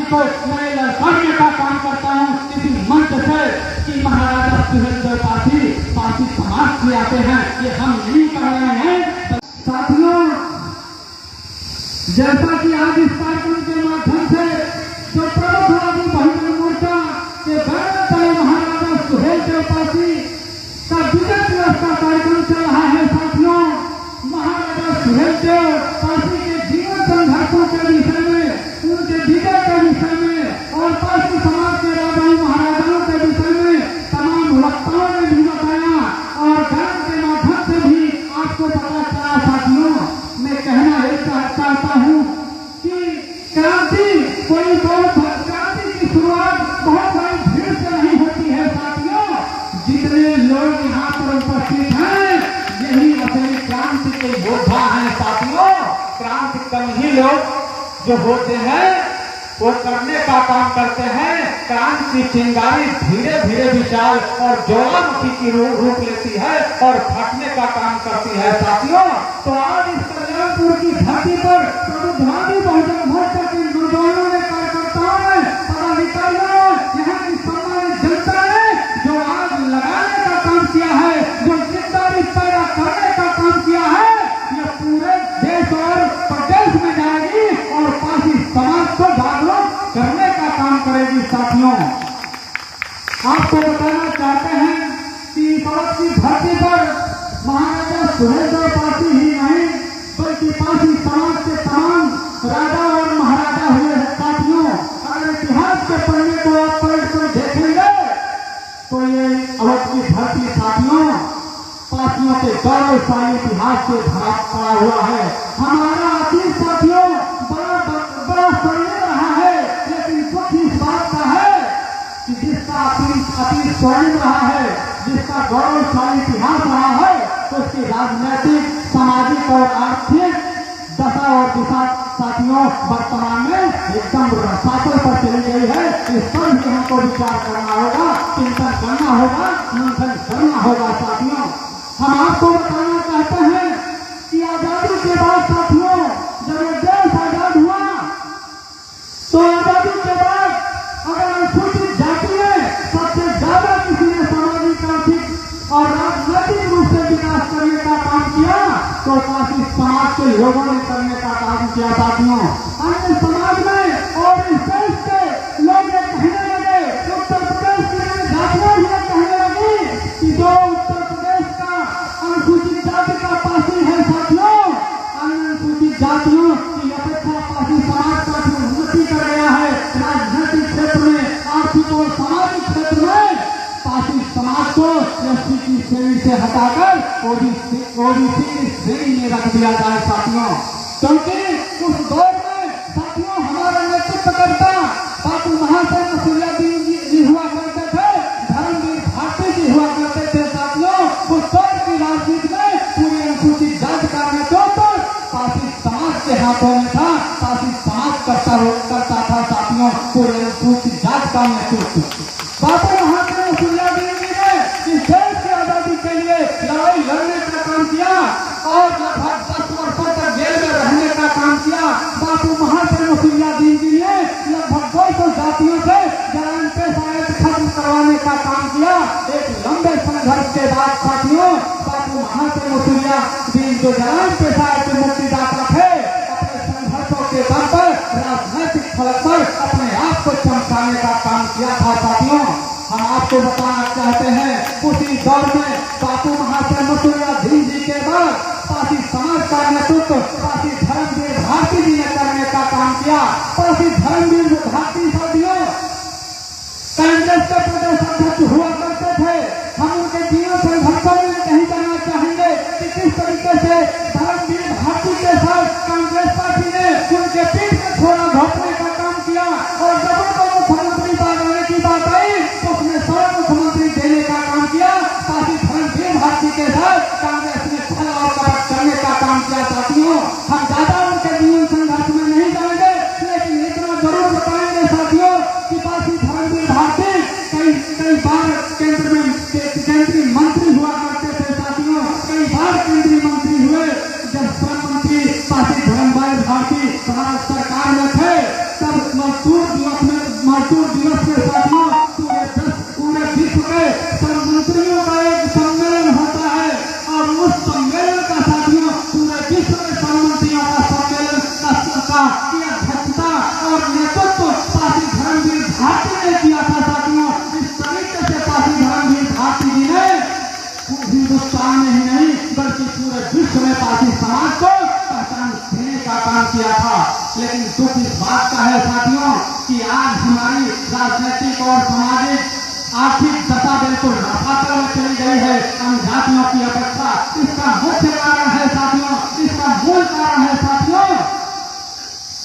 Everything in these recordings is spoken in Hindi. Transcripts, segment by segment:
को मैं लड़काने का काम करता हूँ इसी मंच से कि महाराजा सुहेलदेव पासी समाज से आते हैं, ये हम नहीं कर रहे हैं। साथियों, जैसा कि आज इस कार्यक्रम के माध्यम से जो प्रबुद्धवादी बहुजन मोर्चा के बैनर तले महाराजा सुहेलदेव पासी का विजय दिवस का कार्यक्रम चल रहा है। साथियों, महाराजा सुहेलदेव पासी के जीवन संघर्षों के विषय में, उनके विजय के विषय में और पासी समाज के राजाओं महाराजाओं के विषय में तमाम वक्ताओं ने भी बताया और गान के माध्यम से भी आपको पता चला। साथियों, मैं कहना यही चाहता हूँ कि क्रांति की शुरुआत बहुत बड़ी भीड़ से नहीं होती है। साथियों, जितने लोग यहाँ पर उपस्थित हैं यही असली क्रांति के योद्धा हैं। साथियों, क्रांति कम ही लोग जो होते हैं वो करने का काम करते हैं। क्रांति चिंगारी धीरे धीरे विशाल और ज्वालामुखी की रूप लेती है और फटने का काम करती है। साथियों, तो आज इस कल्याणपुर की धरती पर प्रबुद्धवादी बहुजन मोर्चा के नौजवानों ने, कार्यकर्ताओं ने, पदाधिकारियों ने, यहाँ की सम्मानित जनता ने जो आग लगाने का काम किया है, जो जिंदारी पैदा करने का काम किया है, ये पूरे देश और प्रदेश में जाएगी और पासी समाज को जागरूक करने का काम करेगी। साथियों, आपको बताना चाहते हैं कि भारत की धरती पर महाराजा सुहेलदेव पासी ही नहीं बल्कि पासी समाज के तमाम राजा और महाराजा हुए हैं। साथियों, अगर इतिहास के पन्ने को आप पलट कर देखेंगे तो ये अवध की धरती साथियों पासियों के गौरवशाली इतिहास से भरा पड़ा हुआ है। हमारा अतीत साथियों बड़ा स्वर्णिम रहा है, लेकिन दुख इस बात का है कि जिसका अतीत स्वर्णिम रहा है, जिसका गौरवशाली इतिहास रहा है, तो उसकी राजनीतिक, सामाजिक और आर्थिक दशा और दिशा साथियों वर्तमान में एकदम रसातल पर चली गई है। इस पर भी हमको विचार करना होगा, चिंतन करना होगा, मंथन करना होगा। साथियों, हम आपको बताना चाहते हैं कि आजादी के बाद साथियों जब ये देश आजाद हुआ तो आजादी के बाद अगर अनुसूचित जाति में सबसे ज्यादा किसी ने सामाजिक, आर्थिक और राजनीतिक रूप से विकास करने का काम किया तो पासी समाज के लोगों ने करने का काम किया। साथियों, अन्य समाज में और इस देश के लोग ये कहने लगे, उत्तर प्रदेश की जातियां ये कहने लगी कि जो उत्तर प्रदेश का अनुसूचित जाति का पासी है, साथियों अनुसूचित जातियों की अपेक्षा पासी समाज का उन्नति कर गया है। राजनीतिक क्षेत्र में, आर्थिक और सामाजिक क्षेत्र में पासी समाज को एससी की श्रेणी से हटाकर ओबीसी की श्रेणी में रख दिया जाए। साथियों, क्योंकि उस दौर में साथियों हमारा नेतृत्व करता बापू महाशय मसूरिया जी हुआ करते थे, धर्मवीर भारती जी हुआ करते थे। साथियों, उस दौर की राजनीति में पूरी अनुसूचित जाति का नेतृत्व पासी समाज के हाथों में था। पासी समाज करता था साथियों पूरे अनुसूचित जाति का नेतृत्व। बापू महाशय मसूरिया जी ने इस देश की आजादी के लिए लड़ाई लड़ने का काम किया और लगभग 10 वर्षों तक जेल में रहने का काम किया। बापू महाशय मसूरिया जी ने लगभग 200 जातियों से जलान पेशायत खत्म करवाने का काम किया। एक लंबे संघर्ष के बाद साथियों बापू महाशय मसूरिया जी जो जलान पेशायत के मुक्तिदाता थे, अपने संघर्षों के दम पर राजनीतिक फलक पर अपने आप को चमकाने का काम किया था। साथियों, हम आपको बताना चाहते हैं उसी दौर में बापू महाशय मसूरिया जी के बाद पासी समाज का नेतृत्व पासी धर्मवीर भारती जी ने करने का काम किया। पासी धर्मवीर भारती साथियों कांग्रेस के प्रदेश अध्यक्ष हुआ करते थे। हम उनके जीवन संघर्षों में कहीं जाना चाहेंगे कि किस तरीके से धर्मवीर भारती के साथ कांग्रेस पार्टी ने उनके पीठ में थोड़ा घोटने का काम किया और जब उनको मुख्यमंत्री बनाने की बात आई तो उसने स्वयं मुख्यमंत्री देने का काम किया। पासी धर्मवीर भारती के साथ कांग्रेस ने छल और कपट करने का काम किया। साथियों, हम ज्यादा उनके जीवन संघर्ष में नहीं जाएंगे, लेकिन इतना जरूर बताएंगे साथियों कि पासी धर्मवीर भारती कई बार केंद्रीय मंत्री हुआ करते थे। साथियों, कई बार केंद्रीय मंत्री हुए। जब श्रम मंत्री पासी धर्मवीर भारती भारत सरकार में थे तब मजदूर दिवस हिंदुस्तान में ही नहीं बल्कि पूरे विश्व में पारसी समाज को पहचान देने का काम किया था। लेकिन दुख इस बात का है साथियों कि आज हमारी राजनीतिक और सामाजिक आर्थिक दशा बिल्कुल रसातल में चली गई है अन्य जातियों की अपेक्षा। इसका मुख्य कारण है साथियों, इसका मूल कारण है साथियों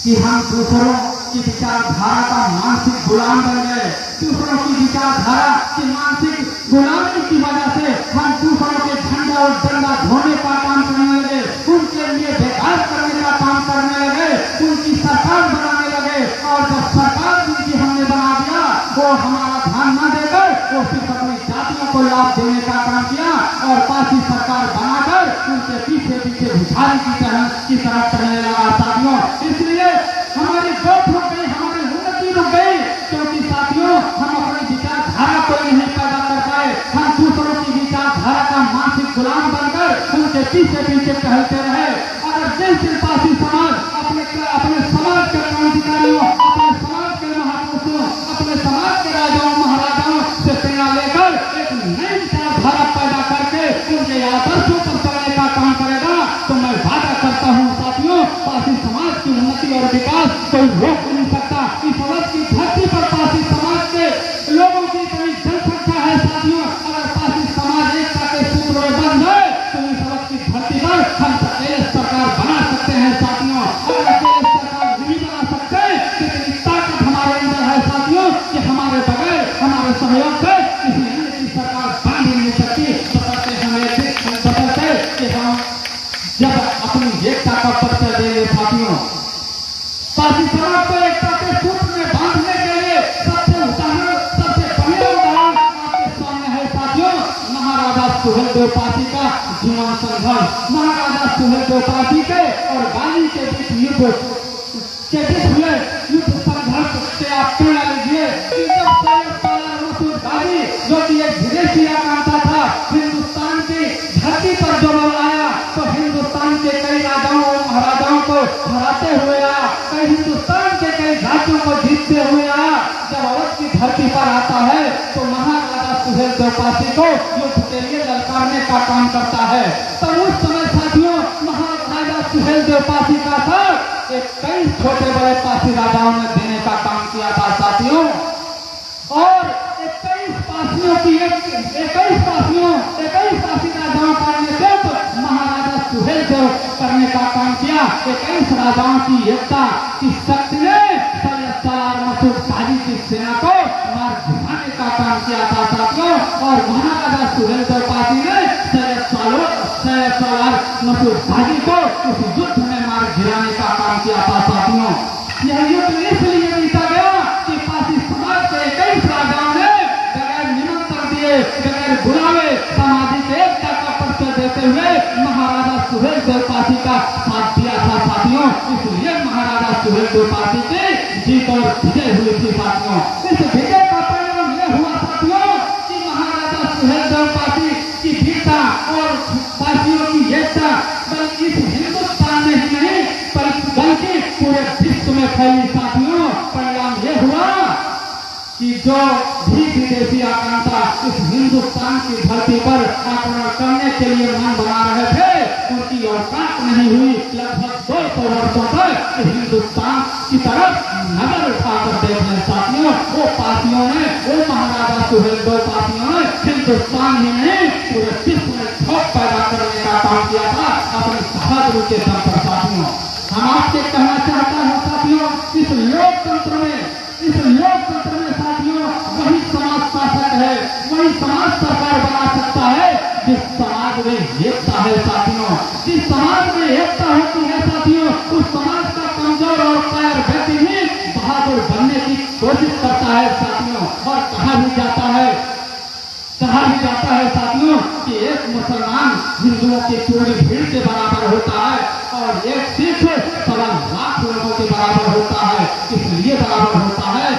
कि हम दूसरों की विचारधारा का मानसिक गुलाम बन गए। दूसरों की विचारधारा की मानसिक गुलामी की वजह से हम दूसरों के झंडा और डंडा धोने का काम करने लगे, उनके लिए बेकार करने का काम करने लगे, उनकी सरकार बनाने लगे। और जब सरकार जिनकी हमने बना दिया वो हमारा ध्यान न देकर वो सिर्फ अपनी जातियों को लाभ देने का काम किया और पार्टी सरकार बनाकर उनके पीछे पीछे भिखारी की तरह चलने लगा साथियों। इसलिए हमारी ग्रोथ रुक गई, हमारी उन्नति रुक गई, क्योंकि साथियों हम अपनी विचारधारा को नहीं पैदा कर पाए। हम दूसरों की विचारधारा का मानसिक गुलाम बनकर उनके पीछे पीछे टहलते रहे। अगर जिस दिन पारसी समाज अपने समाज के क्रांतिकारियों, अपने समाज के महापुरुषों, अपने समाज के राजाओं महाराजाओं से प्रेरणा लेकर एक नई विचारधारा पैदा करके उनके आदर्शों पर चलने का काम करेगा तो मैं वादा करता हूँ साथियों पारसी समाज की उन्नति और विकास कोई रोक नहीं सकता। इस वर्ष की धरती पर पारसी समाज के लोगों की इतनी जनसंख्या है साथियों, अगर पारसी समाज एकता के सूत्र में बंद है तो इस वर्ष की धरती पर हम अकेले सरकार बना सकते हैं साथियों। अगर अकेले सरकार नहीं बना सकते कितनी ताकत हमारे अंदर है साथियों कि हमारे बगैर हमारे सहयोग से किसी अन्य की सरकार बन ही नहीं सकती। बदलते कि हम जब अपनी एकता का परिचय देंगे साथियों। पारसी समाज को एकता के सूत्र में बांधने के लिए सबसे बढ़िया उदाहरण आपके सामने है साथियों महाराजा सुहेलदेव पारसी का जीवन संघर्ष। महाराजा सुहेलदेव पारसी के और गांधी के बीच युद्ध संघर्ष से आप प्रेरणा लीजिए। गांधी जो कि एक विदेशी आकांक्षा था, हिंदुस्तान की धरती पर जो आया तो हिंदुस्तान के कई राजाओं और महाराजाओं को हराते हुए आया, कई हिंदुस्तान के कई राज्यों को जीतते हुए आया। जब अवध की धरती पर आता है तो महाराजा सुहेलदेव पारसी को युद्ध के लिए ललकारने का काम करता है। तो उस समय साथियों महाराजा सुहेलदेव पारसी का साथ एक कई छोटे बड़े पारसी राजाओं ने देने का काम किया था साथियों। और 21 पारसी राजाओं का नेतृत्व महाराजा सुहेलदेव करने का काम किया। 21 राजाओं की एकता की शक्ति ने सैयद मसूद काजी की सेना को मार गिराने का काम किया था साथियों। और महाराजा सुहेलदेव पारसी ने सैयद मसूद काजी को उस युद्ध में मार गिराने का काम किया था साथियों। यह युद्ध इसलिए जीता गया कि पारसी समाज के 21 राजाओं ने बगैर निमंत्रण दिए, बगैर बुलावे सामाजिक एकता का परिचय देते हुए महाराजा सुहेलदेव पारसी का साथ दिया था साथियों। इसलिए महाराजा सुहेलदेव पारसी की जीत और विजय हुई थी साथियों। इस विजय का परिणाम यह हुआ साथियों कि महाराजा सुहेलदेव पारसी की वीरता और पारसियों की एकता बल्कि इस हिंदुस्तान में ही नहीं बल्कि पूरे विश्व में फैली साथियों। परिणाम यह हुआ कि जो भी विदेशी आकांक्षा इस हिंदुस्तान की धरती पर आक्रमण करने के लिए मन बना रहे थे उनकी औकात नहीं हुई। लगभग 200 वर्षों तक हिंदुस्तान की तरफ नजर उठाकर देख रहे साथियों। वो पार्टियों ने, वो महाराजा सुहेलदेव पार्टियों ने हिंदुस्तान ही नहीं पूरे विश्व में खौफ पैदा करने का काम किया था अपनी बहादुरी के दम पर साथियों। हम आपसे कहना चाहता हूँ साथियों इस लोकतंत्र में साथियों वही समाज शासक है, वही समाज सरकार बना सकता है जिस समाज में एकता है साथियों। जिस समाज में एकता होती है साथियों उस समाज का कमजोर और कायर व्यक्ति भी बहादुर बनने की कोशिश करता है साथियों। और कहा भी जाता है साथियों कि एक मुसलमान हिंदुओं की पूरी भीड़ के बराबर होता है और एक सिख 1.25 लाख लोगों के बराबर होता है। इसलिए बराबर होता है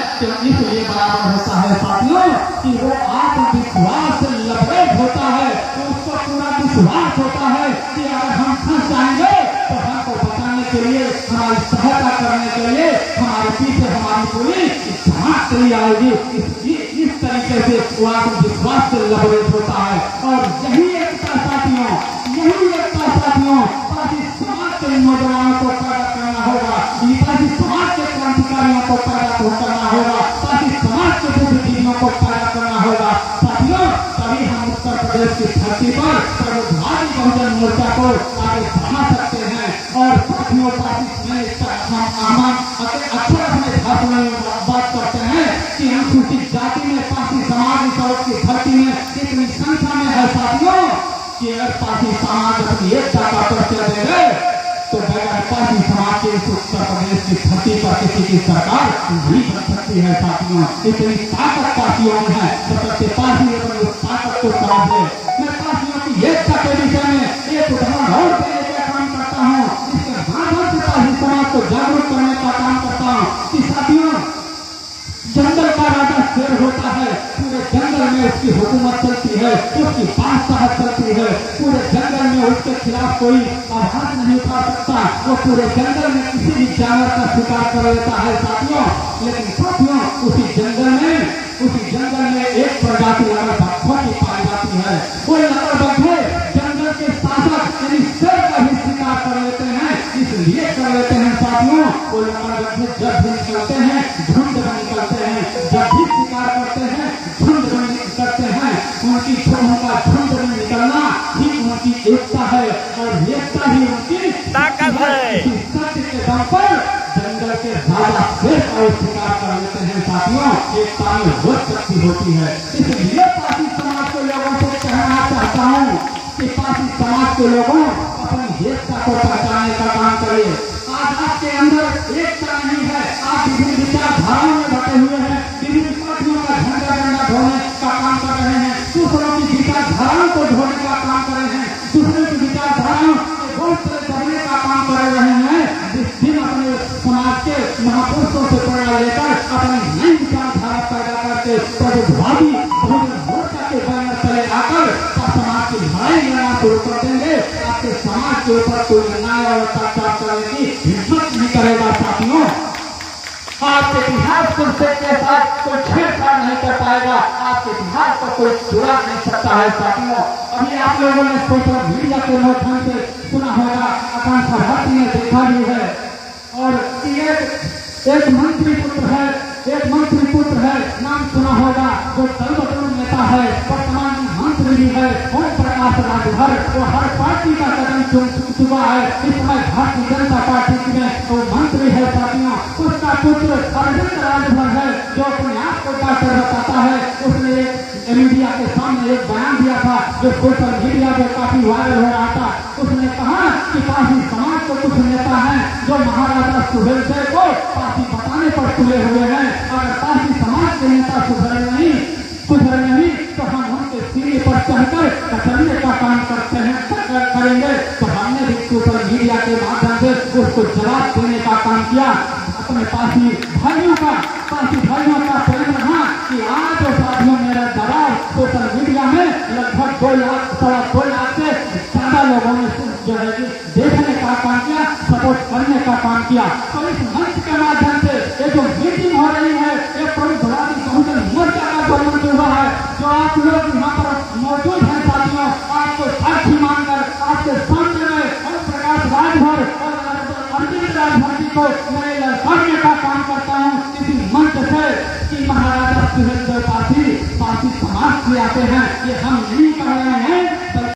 साथियों कि वो आत्मविश्वास से लबरेज होता है, तो उसको पूरा विश्वास होता है कि अगर हम फंस जाएंगे तो हमको बचाने के लिए, हमारी सहायता करने के लिए हमारे पीछे हमारी पूरी जमात चली आएगी। इस तरीके से वो आत्मविश्वास से लबरेज होता है और यही एक पासी समाज के नौजवानों को पैदा करना होगा, पासी समाज के क्रांतिकारियों को पैदा करना होगा, पासी समाज के बुद्धिजीवियों को पैदा करना होगा। साथियों, तभी हम उत्तर प्रदेश की धरती पर प्रबुद्धवादी बहुजन मोर्चा को आगे बढ़ा सकते हैं। और साथियों, पासी में अक्सर अपने भाषण में बात करते हैं कि अनुसूचित जाति में पासी समाज इस वक्त की धरती में इतनी संख्या में है साथियों कि अगर पासी समाज अपनी एकता का परिचय देंगे तो बगैर पासी समाज के इस उत्तर प्रदेश की धरती पर किसी की सरकार नहीं बन सकती है। साथियों, इतनी ताकत पासियों में है, सबसे पासी अपनी उस ताकत को समझ ले। मैं पासियों की एकता के विषय में एक उदाहरण और देने का काम करता हूँ, इसके माध्यम से पासी समाज को जागरूक करने का काम करता हूँ कि साथियों, जंगल का राजा शेर होता है, पूरे जंगल में उसकी हुकूमत चलती है, उसकी बादशाह चलती है, पूरे जंगल में उसके खिलाफ कोई आवाज नहीं उठा सकता, वो पूरे जंगल में किसी भी जानवर का शिकार कर लेता है साथियों। लेकिन साथियों, उसी जंगल में एक प्रजाति लकड़बग्घों की पाई जाती है। वो लकड़बग्घे जंगल के शासक यानी शेर का भी शिकार कर लेते हैं। इसलिए कर लेते हैं साथियों, वो लकड़बग्घे जब भी निकलते हैं झुंड में निकलते हैं, जब भी शिकार करते हैं झुंड में करते हैं। उनकी उनका झुंड में निकलना ही उनकी एकता है और एकता ही उनकी ताकत है। सत्य के दम पर जंगल के राजा शेर का शिकार कर लेते हैं साथियों। एकता में वो शक्ति होती है। इसलिए पासी समाज के लोगों से कहना चाहता हूँ कि पासी समाज के लोगों अपनी एकता को पहचानने का काम करिए। आज आपके अंदर एकता नहीं है, आप विभिन्न विचारधाराओं में बटे हुए हैं, विभिन्न पार्टियों का झंडा ढोने का काम कर रहे हैं, दूसरों की विचारधाराओं को ढोने का काम कर रहे हैं, दूसरों की विचारधाराओं के बहुत करने का काम कर रहे हैं। जिस दिन अपने समाज के महापुरुषों से प्रेरणा लेकर अपनी नई विचारधारा पैदा करके प्रबुद्धवादी बहुजन मोर्चा के बैनर तले आकर समाज की लड़ाई लड़ना शुरू कर देंगे, आपके समाज के ऊपर कोई अन्याय और अत्याचार करने की हिम्मत नहीं करेगा साथियों। आपके इतिहास के साथ कोई छेड़छाड़ नहीं कर पाएगा, आपके इतिहास पर कोई जुड़ा नहीं सकता है साथियों। अभी आप लोगों ने सोशल मीडिया के माध्यम से सुना होगा, आकांक्षा भारती ने देखा भी है। और एक मंत्री पुत्र है, नाम सुना होगा, जो दलबदलू नेता है, वर्तमान मंत्री भी है, ओम प्रकाश राजभर। वो हर पार्टी का कदम चुन चुका है, इस समय भारतीय जनता पार्टी में वो मंत्री है साथियों। उसका पुत्र अरविंद राजभर है, जो अपने आप को डॉक्टर बताता है। उसने मीडिया के सामने एक बयान दिया था जो सोशल मीडिया पर काफी वायरल हो रहा था। उसने कहा कि पासी समाज को कुछ नेता हैं जो महाराजा सुहेल देव को पासी बताने पर तुले हुए हैं। अगर पासी समाज के नेता सुधरे नहीं तो हम उनके सीने पर चढ़कर कचरने का काम करेंगे। तो हमने भी सोशल मीडिया के माध्यम से उसको जवाब देने का काम किया। अपने पासी भाइयों का प्रेम रहा कि आज जो साथियों मेरा दबाव सोशल मीडिया में लगभग 2 लाख 2.25 लाख से ज्यादा लोगों ने जो है देखने का काम किया, सपोर्ट करने का काम किया। तो इस मंच के माध्यम से ये जो मीटिंग हो रही है, ये प्रबुद्धवादी बहुजन मोर्चा का जो मंच हुआ है, जो आप लोग यहाँ पर मौजूद हैं साथियों, आपको साक्षी मानकर आपके सामने में ओम प्रकाश राजभर और अरविंद राजभर जी को मैं लड़ने का काम करता हूँ इसी मंच से कि महाराजा सुहेल देव पासी समाज से आते हैं।